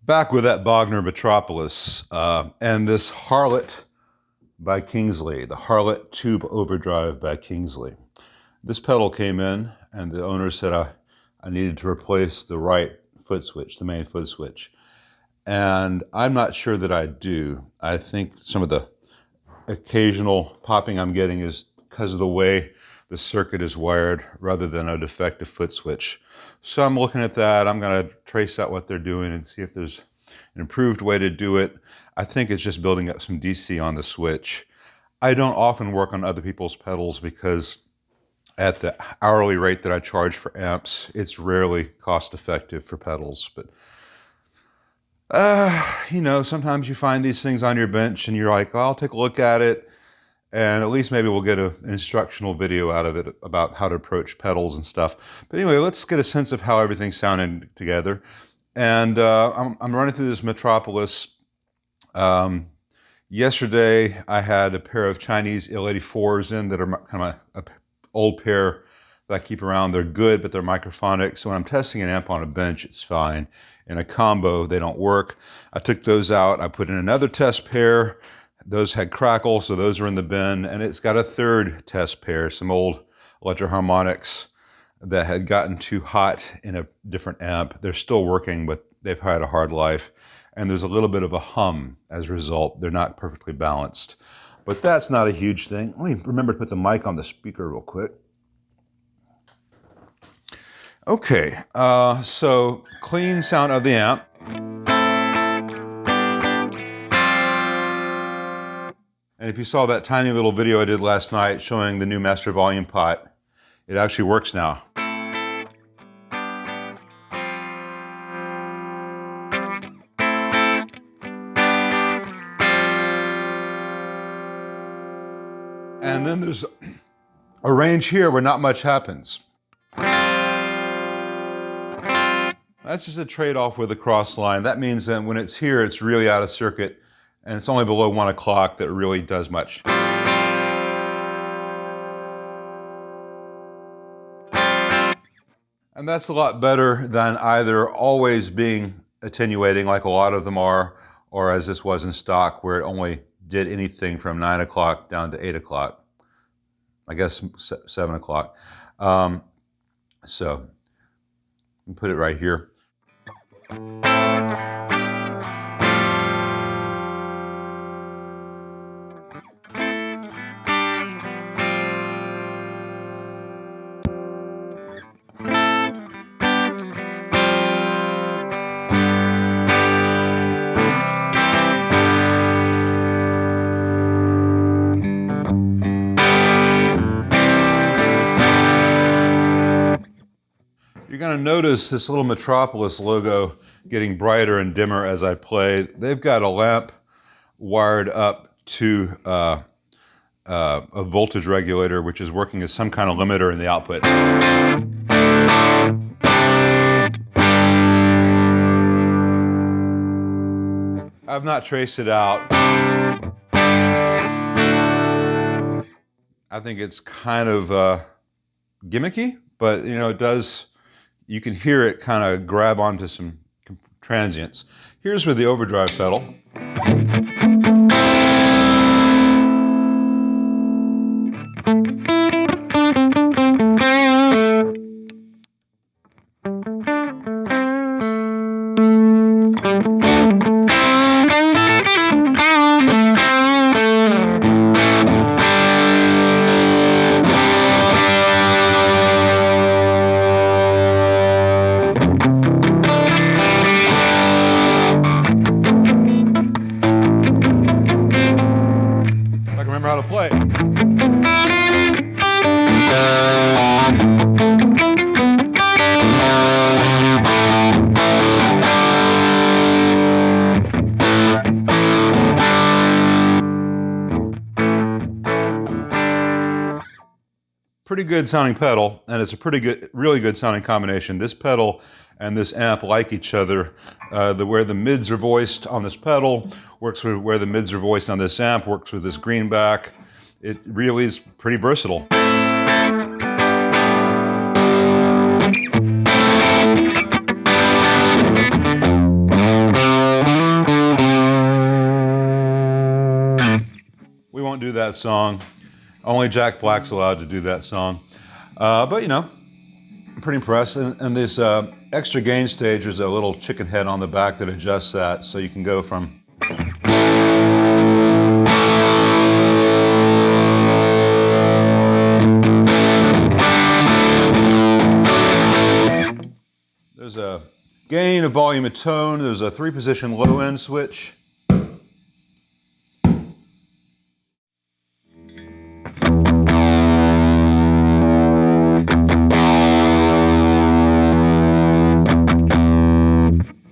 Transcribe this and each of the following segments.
Back with that Bogner Metropolis and this Harlot by Kingsley, the Harlot Tube Overdrive by Kingsley. This pedal came in and the owner said I needed to replace the right foot switch, the main foot switch. And I'm not sure that I do. I think some of the occasional popping I'm getting is because of the way the circuit is wired rather than a defective foot switch. So I'm looking at that. I'm going to trace out what they're doing and see if there's an improved way to do it. I think it's just building up some DC on the switch. I don't often work on other people's pedals because at the hourly rate that I charge for amps, it's rarely cost effective for pedals. But sometimes you find these things on your bench and you're like, oh, I'll take a look at it. And at least maybe we'll get an instructional video out of it about how to approach pedals and stuff. But anyway, let's get a sense of how everything's sounding together. And I'm running through this Metropolis. Yesterday, I had a pair of Chinese L84s in that are kind of an old pair that I keep around. They're good, but they're microphonic. So when I'm testing an amp on a bench, it's fine. In a combo, they don't work. I took those out. I put in another test pair. Those had crackle, so those are in the bin. And it's got a third test pair, some old electro-harmonics that had gotten too hot in a different amp. They're still working, but they've had a hard life. And there's a little bit of a hum as a result. They're not perfectly balanced. But that's not a huge thing. Let me remember to put the mic on the speaker real quick. Okay, so clean sound of the amp. And if you saw that tiny little video I did last night showing the new master volume pot, it actually works now. And then there's a range here where not much happens. That's just a trade-off with the cross line. That means that when it's here, it's really out of circuit, and it's only below 1 o'clock that really does much. And that's a lot better than either always being attenuating like a lot of them are, or as this was in stock, where it only did anything from 9 o'clock down to 8 o'clock. I guess 7 o'clock. So, put it right here. You're going to notice this little Metropolis logo getting brighter and dimmer as I play. They've got a lamp wired up to a voltage regulator, which is working as some kind of limiter in the output. I've not traced it out. I think it's kind of gimmicky, but it does. You can hear it kind of grab onto some transients. Here's with the overdrive pedal. Remember how to play. Pretty good sounding pedal, and it's a really good sounding combination. This pedal and this amp like each other. Where the mids are voiced on this pedal works with where the mids are voiced on this amp, works with this greenback. It really is pretty versatile. that song. Only Jack Black's allowed to do that song. But you know, I'm pretty impressed. And this extra gain stage, there's a little chicken head on the back that adjusts that, so you can go from there's a gain, a volume, a tone. There's a 3-position low end switch.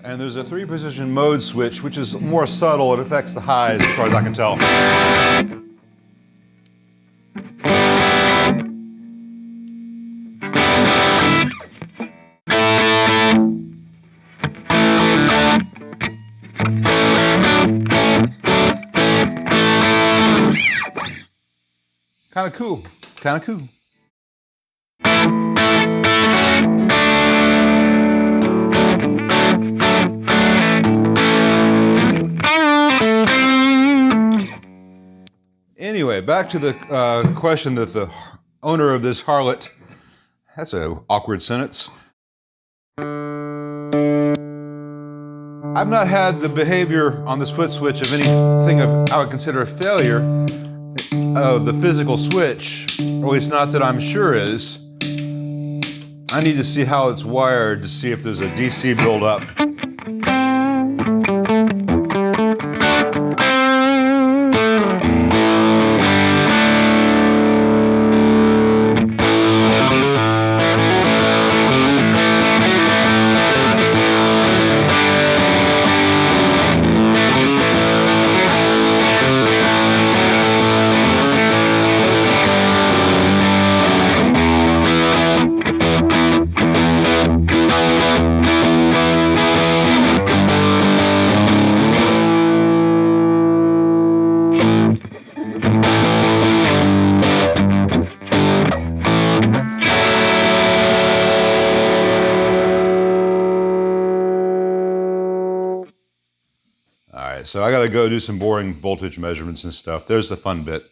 And there's a 3-position mode switch, which is more subtle. It affects the highs as far as I can tell. Kind of cool. Kind of cool. Anyway, back to the question that the owner of this Harlot, that's an awkward sentence. I've not had the behavior on this foot switch of anything I would consider a failure of the physical switch, or at least not that I'm sure is. I need to see how it's wired to see if there's a DC buildup. All right, so I got to go do some boring voltage measurements and stuff. There's the fun bit.